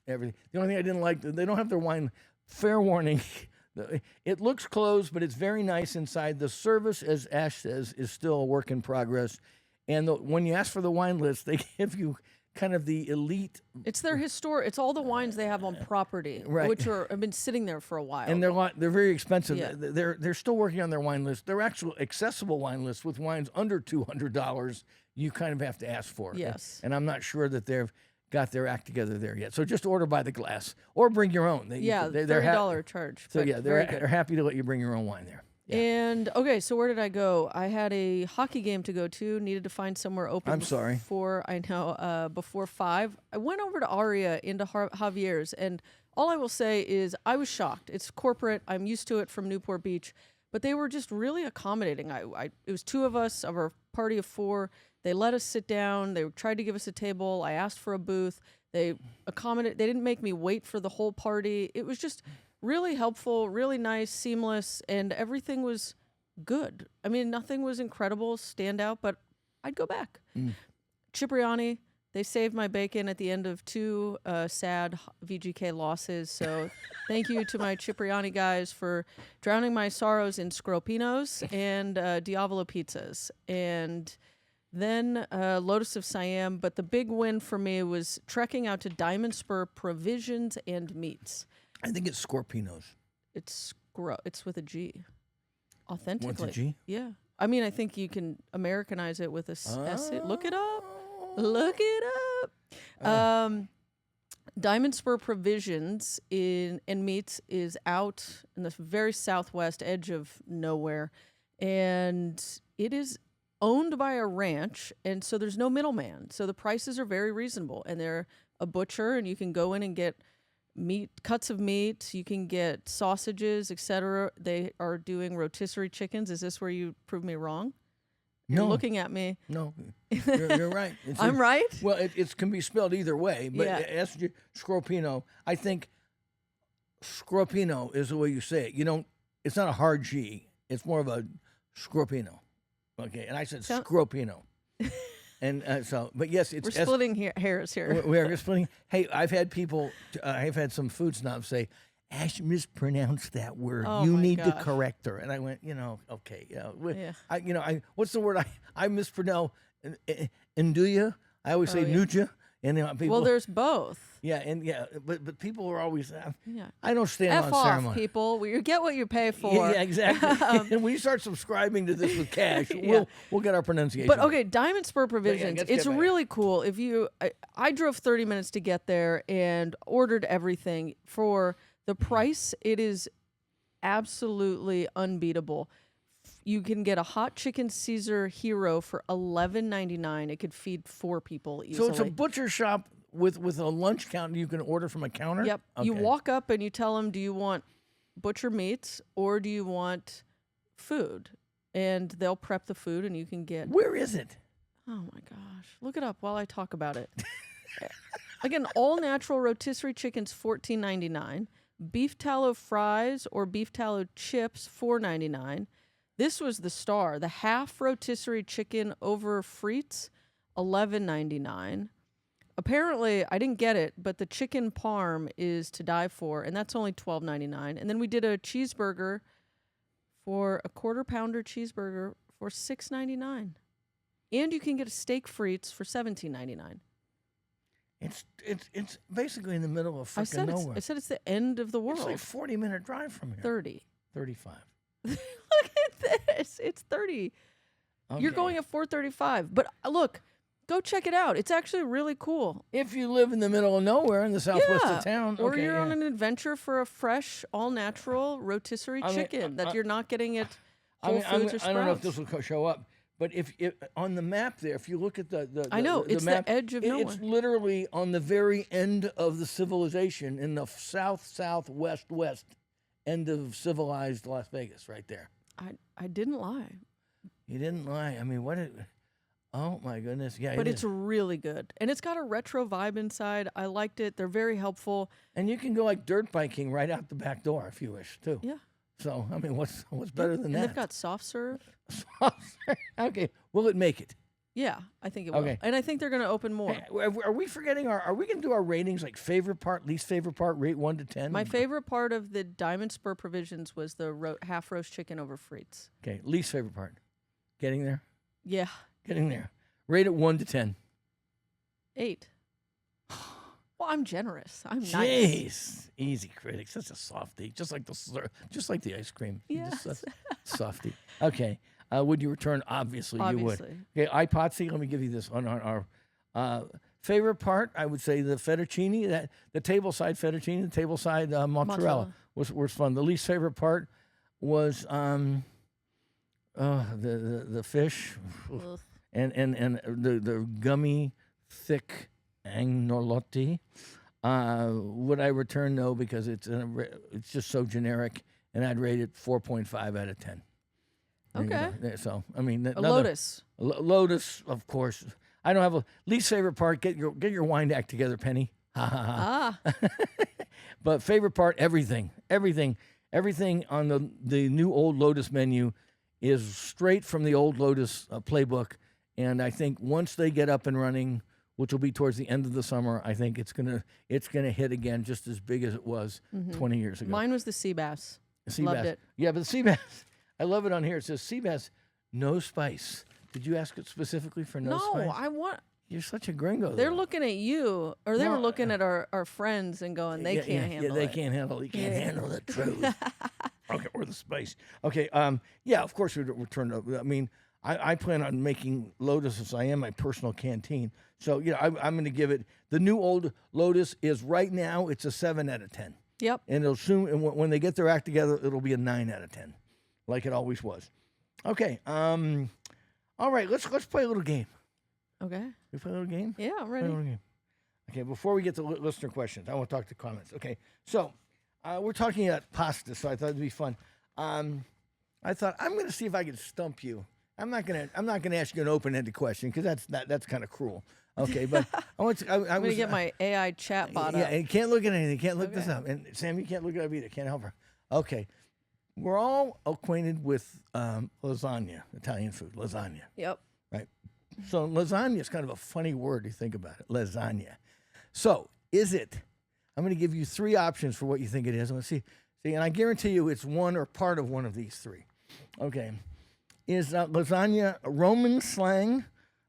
everything. The only thing I didn't like, they don't have their wine. Fair warning, it looks closed, but it's very nice inside. The service, as Ash says, is still a work in progress. And when you ask for the wine list, they give you kind of the elite. It's their historic. It's all the wines they have on property, Right. which have been sitting there for a while. And they're very expensive. Yeah. They're still working on their wine list. They're actual accessible wine lists with wines under $200. You kind of have to ask for. Yes. And I'm not sure that they've got their act together there yet. So just order by the glass or bring your own. they're they're $30 charge. So but yeah, very good. they're happy to let you bring your own wine there. Yeah. And okay, so where did I go? I had a hockey game to go to. Needed to find somewhere open. I'm sorry. Before 5. I went over to Aria into Javier's, and all I will say is I was shocked. It's corporate. I'm used to it from Newport Beach, but they were just really accommodating. It was 2 of us of our party of 4. They let us sit down. They tried to give us a table. I asked for a booth. They accommodated. They didn't make me wait for the whole party. It was just really helpful, really nice, seamless, and everything was good. I mean, nothing was incredible, stand out, but I'd go back. Cipriani, they saved my bacon at the end of 2 sad VGK losses. So thank you to my Cipriani guys for drowning my sorrows in scropinos and Diavolo pizzas. And then Lotus of Siam. But the big win for me was trekking out to Diamond Spur Provisions and Meats. I think it's Scorpinos. It's with a G. Authentically. What's a G? Yeah. I mean, I think you can Americanize it with a S. Look it up. Look it up. Diamond Spur Provisions and Meats is out in the very southwest edge of nowhere. And it is owned by a ranch. And so there's no middleman. So the prices are very reasonable. And they're a butcher, and you can go in and get cuts of meat. You can get sausages, etc. They are doing rotisserie chickens. Is this where you prove me wrong? You're looking at me. No, you're right. I'm right? Well, it can be spelled either way, but Yeah. Scropino. I think Scropino is the way you say it. It's not a hard G. It's more of a Scropino. Okay, and I said Scropino. And but yes, it's We're splitting hairs here. We are splitting. Hey, I've had people. I've had some food snobs say, "Ash mispronounced that word. Oh, you my need to gosh. correct her." And I went, okay, Yeah. what's the word I mispronounce? Nduja. I always say Oh, yeah. Nuja. And people, Well, there's both. but people are always. Yeah. I don't stand F on off, ceremony. people. You get what you pay for. Yeah, exactly. And when you start subscribing to this with cash, we'll get our pronunciation. But okay, Diamond Spur Provisions. let's It's get back. really cool. If you, I drove 30 minutes to get there and ordered everything for the price. It is absolutely unbeatable. You can get a hot chicken Caesar Hero for $11.99. It could feed 4 people easily. So it's a butcher shop with a lunch counter you can order from a counter? Yep. You Okay. walk up and you tell them, do you want butcher meats or do you want food? And they'll prep the food and you can get. Where is it? Oh my gosh. Look it up while I talk about it. Again, all natural rotisserie chickens, $14.99. Beef tallow fries or beef tallow chips, $4.99. This was the star. The half rotisserie chicken over frites, $11.99. Apparently, I didn't get it, but the chicken parm is to die for, and that's only $12.99. And then we did a cheeseburger for a quarter-pounder cheeseburger for $6.99. And you can get a steak frites for $17.99. It's basically in the middle of I freaking said nowhere. I said it's the end of the world. It's like 40-minute drive from here. 30. 35. Look at this. It's 30. You're Okay. going at 4:35. But look, go check it out. It's actually really cool. If you live in the middle of nowhere in the southwest of town, Or okay, you're on yeah. an adventure for a fresh, all-natural rotisserie I mean, chicken that you're not getting at I Whole mean, Foods or Sprouts. I don't know if this will show up, but if on the map there, if you look at the I know, it's the map, edge of It's nowhere. literally on the very end of the civilization in the southwest end of civilized Las Vegas, right there. I didn't lie. You didn't lie. I mean, oh my goodness, yeah. But it it's is. really good. And it's got a retro vibe inside. I liked it. They're very helpful. And you can go like dirt biking right out the back door if you wish too. Yeah. So I mean, what's better than And that? they've got soft serve. Okay, will it make it? Yeah, I think it will. Okay. And I think they're going to open more. Hey, are we forgetting are we going to do our ratings like favorite part, least favorite part, rate 1 to 10? My favorite part of the Diamond Spur Provisions was the half roast chicken over frites. Okay, least favorite part. Getting there? Yeah, Getting there. Rate it 1 to 10. 8. Well, I'm generous. I'm nice. Jeez. Easy critics. That's a softie. Just like the ice cream. Yes. Just softie. Okay. Would you return? Obviously, you would. Obviously. Okay, Ai Pazzi, let me give you this on our favorite part. I would say the fettuccine, the tableside fettuccine, the tableside mozzarella was fun. The least favorite part was the fish Ugh. and the gummy thick agnolotti. Would I return? No, because it's just so generic, and I'd rate it 4.5 out of 10. Okay. So I mean, A Lotus. Lotus, of course. I don't have a least favorite part. Get your wine act together, Penny. Ha ha ha. Ah, But favorite part, everything on the new Old Lotus menu is straight from the Old Lotus playbook. And I think once they get up and running, which will be towards the end of the summer, I think it's gonna hit again just as big as it was 20 years ago. mine was the sea bass. Sea Loved bass. it. Yeah, but the sea bass, I love it on here. It says sea bass, no spice. Did you ask it specifically for no spice? No, I want. You're such a gringo. They're though. looking at you, or they were No, looking at our friends and going, they can't handle they it. can't handle. You can't Yeah. handle the truth. Okay, or the spice. Okay, yeah, of course we'd return. I mean, I plan on making Lotus of Siam my personal canteen. So I'm going to give it the new Old Lotus is right now. It's a 7 out of 10, Yep. and it'll soon. And when they get their act together, it'll be a 9 out of 10, like it always was. Okay. All right. Let's play a little game. Okay. We play a little game. Yeah, I'm Play a ready. little game. Okay. Before we get to listener questions, I want to talk to comments. Okay. So we're talking about pasta, so I thought it'd be fun. I thought I'm going to see if I can stump you. I'm not going to ask you an open-ended question because that's kind of cruel. Okay, but I want to. I'm going to get my AI chat bot Yeah, up. and you can't look at anything. You can't look this Okay. up. And Sam, you can't look it up either. Can't help her. Okay, we're all acquainted with lasagna, Italian food, lasagna, Yep. right? So lasagna is kind of a funny word to think about it. Lasagna. So is it? I'm going to give you 3 options for what you think it is. Let's see, and I guarantee you it's one or part of one of these 3. Okay, is lasagna Roman slang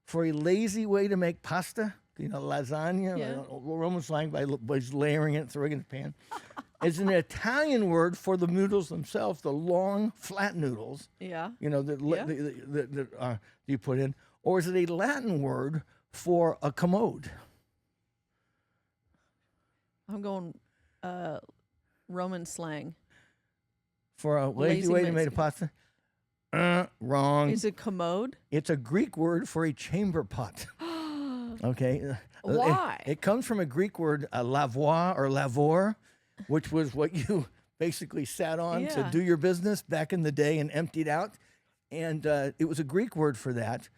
for a lazy way to make pasta. Lasagna, Yeah. Roman slang by layering it, throwing it in the pan. It's an Italian word for the noodles themselves, the long, flat noodles. Yeah. That you put in, or is it a Latin word for a commode? I'm going Roman slang. For a lazy way to make a pasta? Wrong. Is it commode? It's a Greek word for a chamber pot. Okay. Why? It comes from a Greek word, lavoir or lavor, which was what you basically sat on to Yeah. do your business back in the day and emptied out. And it was a Greek word for that.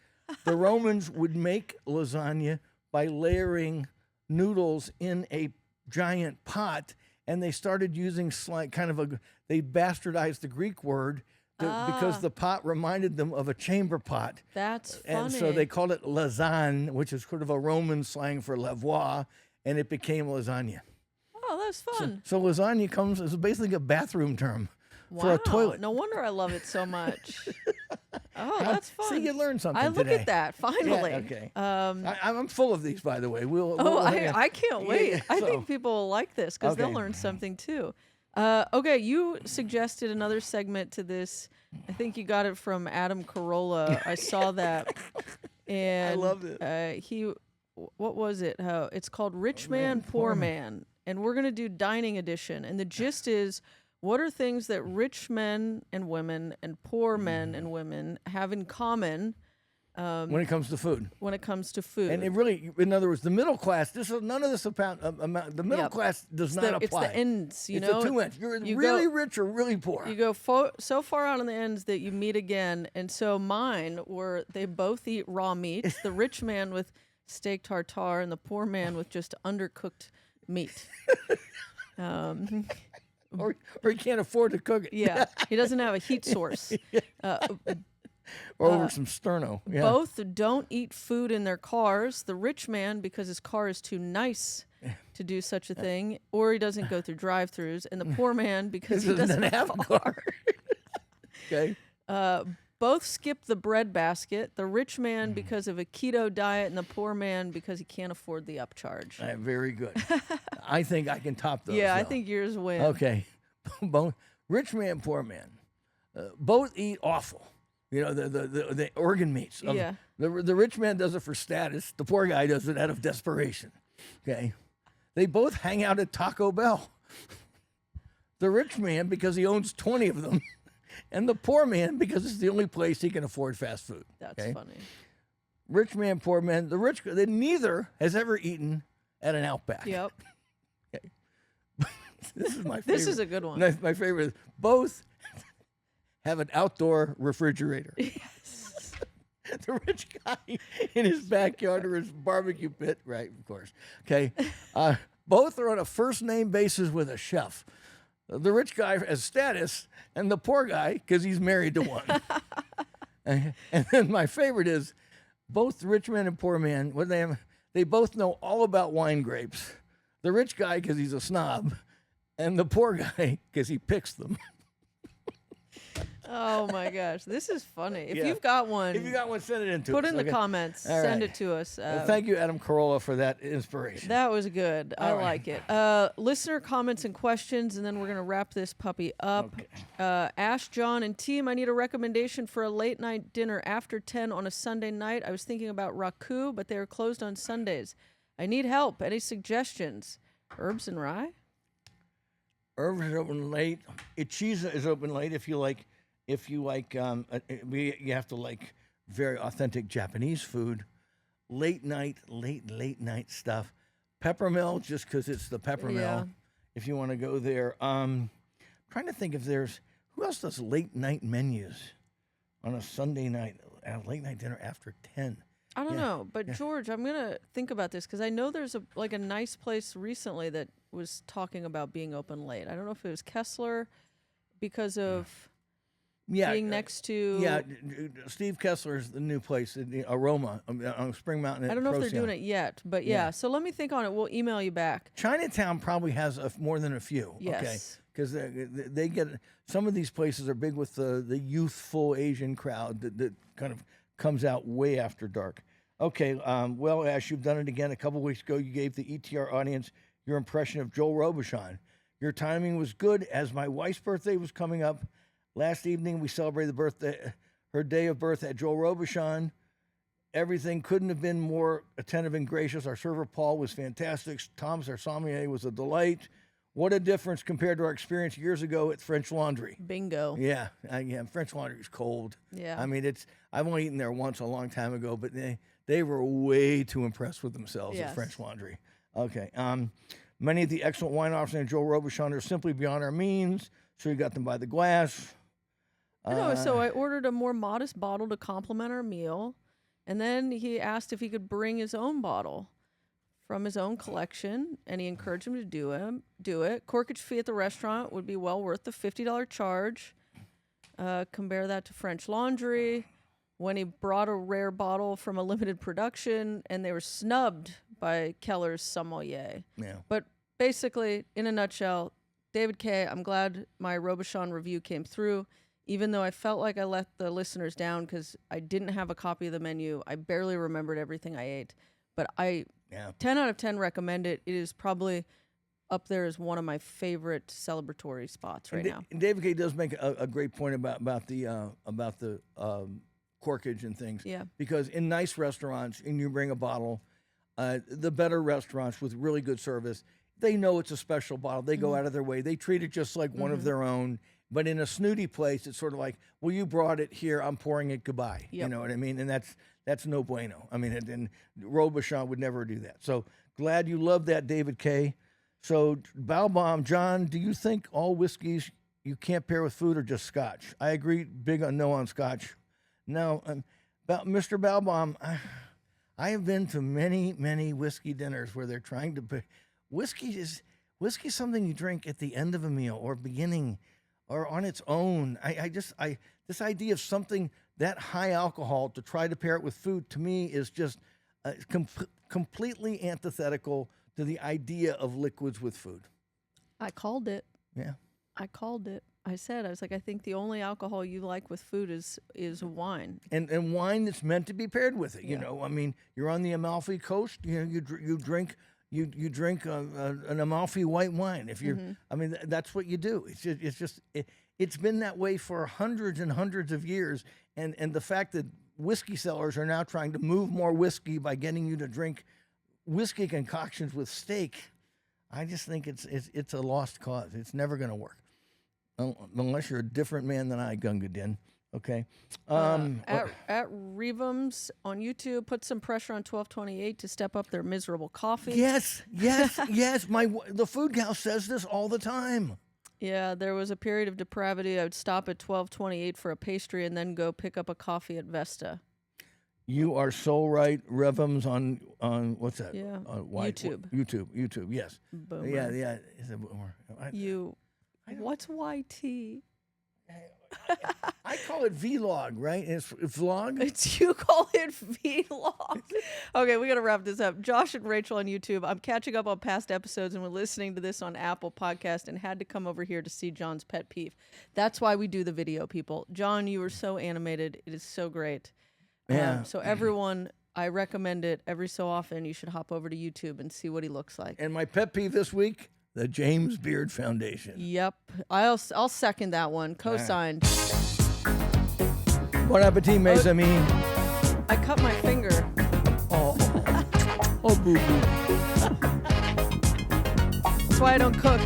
The Romans would make lasagna by layering noodles in a giant pot, and they started using they bastardized the Greek word because the pot reminded them of a chamber pot. That's funny. And so they called it lasagne, which is sort of a Roman slang for lavoir, and it became lasagna. Oh, that's fun. So lasagna is basically a bathroom term for a toilet. No wonder I love it so much. Oh, that's fun. See, you learned something I look today. at that, finally. Yeah, okay. I'm full of these, by the way. I can't wait. Yeah, I so- think people will like this because they'll Okay. learn something too. Okay, you suggested another segment to this. I think you got it from Adam Carolla. I saw that. And loved it. What was it? It's called Rich Man, Poor Man. And we're going to do dining edition. And the gist is, what are things that rich men and women and poor men and women have in common when it comes to food. when it comes to food? And it really, in other words, the middle class, none of this amount, the middle Yep. class does it's not the, apply. It's the ends, you It's know? the two ends. You're you really go- rich or really poor. You go so far out on the ends that you meet again. And so mine were, they both eat raw meat. The rich man with steak tartare and the poor man with just undercooked meat. or he can't afford to cook it. Yeah, he doesn't have a heat source. Or over some sterno. Yeah. Both don't eat food in their cars. The rich man, because his car is too nice to do such a thing, or he doesn't go through drive-throughs, and the poor man because he doesn't have a car. Okay. Both skip the bread basket. The rich man because of a keto diet, and the poor man because he can't afford the upcharge. Very good. I think I can top those. Yeah, I though. think yours win. Okay. Both rich man, poor man. Both eat awful. You know, the organ meats. Yeah. The rich man does it for status. The poor guy does it out of desperation. Okay. They both hang out at Taco Bell. The rich man because he owns 20 of them. And the poor man because it's the only place he can afford fast food. That's okay? funny. Rich man, poor man. Neither has ever eaten at an Outback. Yep. This is my favorite. This is a good one. My favorite. Both have an outdoor refrigerator. Yes. The rich guy in his backyard or his barbecue pit, right? Of course. Okay. Both are on a first name basis with a chef. The rich guy has status, and the poor guy because he's married to one. And then my favorite is both the rich man and poor man. What they both know all about wine grapes. The rich guy because he's a snob, and the poor guy because he picks them. Oh my gosh, this is funny. If Yeah. you've got one, If you got one, send it in to put us. in the Okay. comments. All Send right. it to us. Well, thank you, Adam Carolla, for that inspiration. That was good. I All right. like it. Listener comments and questions, and then we're going to wrap this puppy up. Ash, John, and team, I need a recommendation for a late night dinner after 10 on a Sunday night. I was thinking about Raku, but they are closed on Sundays. I need help. Any suggestions? Herbs and Rye? Herbs is open late. Ichiza is open late if you like. You have to like very authentic Japanese food. Late night stuff. Peppermill, just because it's the peppermill. Yeah. If you want to go there. Trying to think if there's who else does late night menus on a Sunday night, a late night dinner after 10. I don't know, but George, I'm gonna think about this because I know there's a nice place recently that was talking about being open late. I don't know if it was Kessler because of being next to. Steve Kessler's the new place, the Aroma on Spring Mountain. I don't know if they're doing it yet, but yeah. So let me think on it. We'll email you back. Chinatown probably has more than a few. Okay, Yes. because they get some of these places are big with the youthful Asian crowd that kind of comes out way after dark. Okay, well, Ash, you've done it again. A couple weeks ago, you gave the ETR audience your impression of Joel Robuchon. Your timing was good as my wife's birthday was coming up. Last evening, we celebrated her day of birth at Joel Robuchon. Everything couldn't have been more attentive and gracious. Our server, Paul, was fantastic. Thomas, our sommelier, was a delight. What a difference compared to our experience years ago at French Laundry. Bingo. Yeah, French Laundry is cold. Yeah. I mean, I've only eaten there once a long time ago, but they were way too impressed with themselves at French Laundry. Okay. Many of the excellent wine offerings in Joel Robuchon are simply beyond our means, so you got them by the glass. So I ordered a more modest bottle to complement our meal, and then he asked if he could bring his own bottle from his own collection, and he encouraged him to do it. Corkage fee at the restaurant would be well worth the $50 charge. Compare that to French Laundry, when he brought a rare bottle from a limited production, and they were snubbed by Keller's sommelier. Yeah. But basically, in a nutshell, David K., I'm glad my Robuchon review came through, even though I felt like I let the listeners down because I didn't have a copy of the menu. I barely remembered everything I ate. But 10 out of 10 recommend it. It is probably up there as one of my favorite celebratory spots right now. And David K. does make a great point about the corkage and things. Yeah. Because in nice restaurants, and you bring a bottle, the better restaurants with really good service, they know it's a special bottle. They go out of their way. They treat it just like one of their own. But in a snooty place, it's sort of like, well, you brought it here. I'm pouring it goodbye. Yep. You know what I mean? And that's no bueno. I mean, and Robuchon would never do that. So glad you love that, David K. So Balbom, John, do you think all whiskeys you can't pair with food or just Scotch? I agree. Big on no on Scotch. No, Mr. Balbom, I have been to many, many whiskey dinners where they're trying to. Whiskey is something you drink at the end of a meal or beginning or on its own. This idea of something that high alcohol to try to pair it with food to me is just completely antithetical to the idea of liquids with food. I called it. Yeah. I called it. I was like, I think the only alcohol you like with food is wine. And wine that's meant to be paired with it. You know, I mean, you're on the Amalfi Coast. You know, you drink an Amalfi white wine. If you're, I mean, that's what you do. It's been that way for hundreds and hundreds of years. And the fact that whiskey sellers are now trying to move more whiskey by getting you to drink whiskey concoctions with steak, I just think it's a lost cause. It's never going to work unless you're a different man than I, Gunga Din. Okay. At Revums on YouTube, put some pressure on 1228 to step up their miserable coffee. Yes. The food gal says this all the time. Yeah, there was a period of depravity. I would stop at 1228 for a pastry and then go pick up a coffee at Vesta. You are so right. Revums on what's that? Yeah. YouTube. YouTube. Yes. Boomer. Yeah. It's a boomer. What's YT? I call it vlog, right? It's vlog. You call it vlog. Okay, we got to wrap this up. Josh and Rachel on YouTube. I'm catching up on past episodes and we're listening to this on Apple Podcast and had to come over here to see John's pet peeve. That's why we do the video, people. John, you were so animated. It is so great. Yeah. So everyone, I recommend it every so often. You should hop over to YouTube and see what he looks like. And my pet peeve this week, the James Beard Foundation. Yep. I'll second that one. Co-signed. Bon appetit, mes amis. I cut my finger. Oh, boo-boo. That's why I don't cook.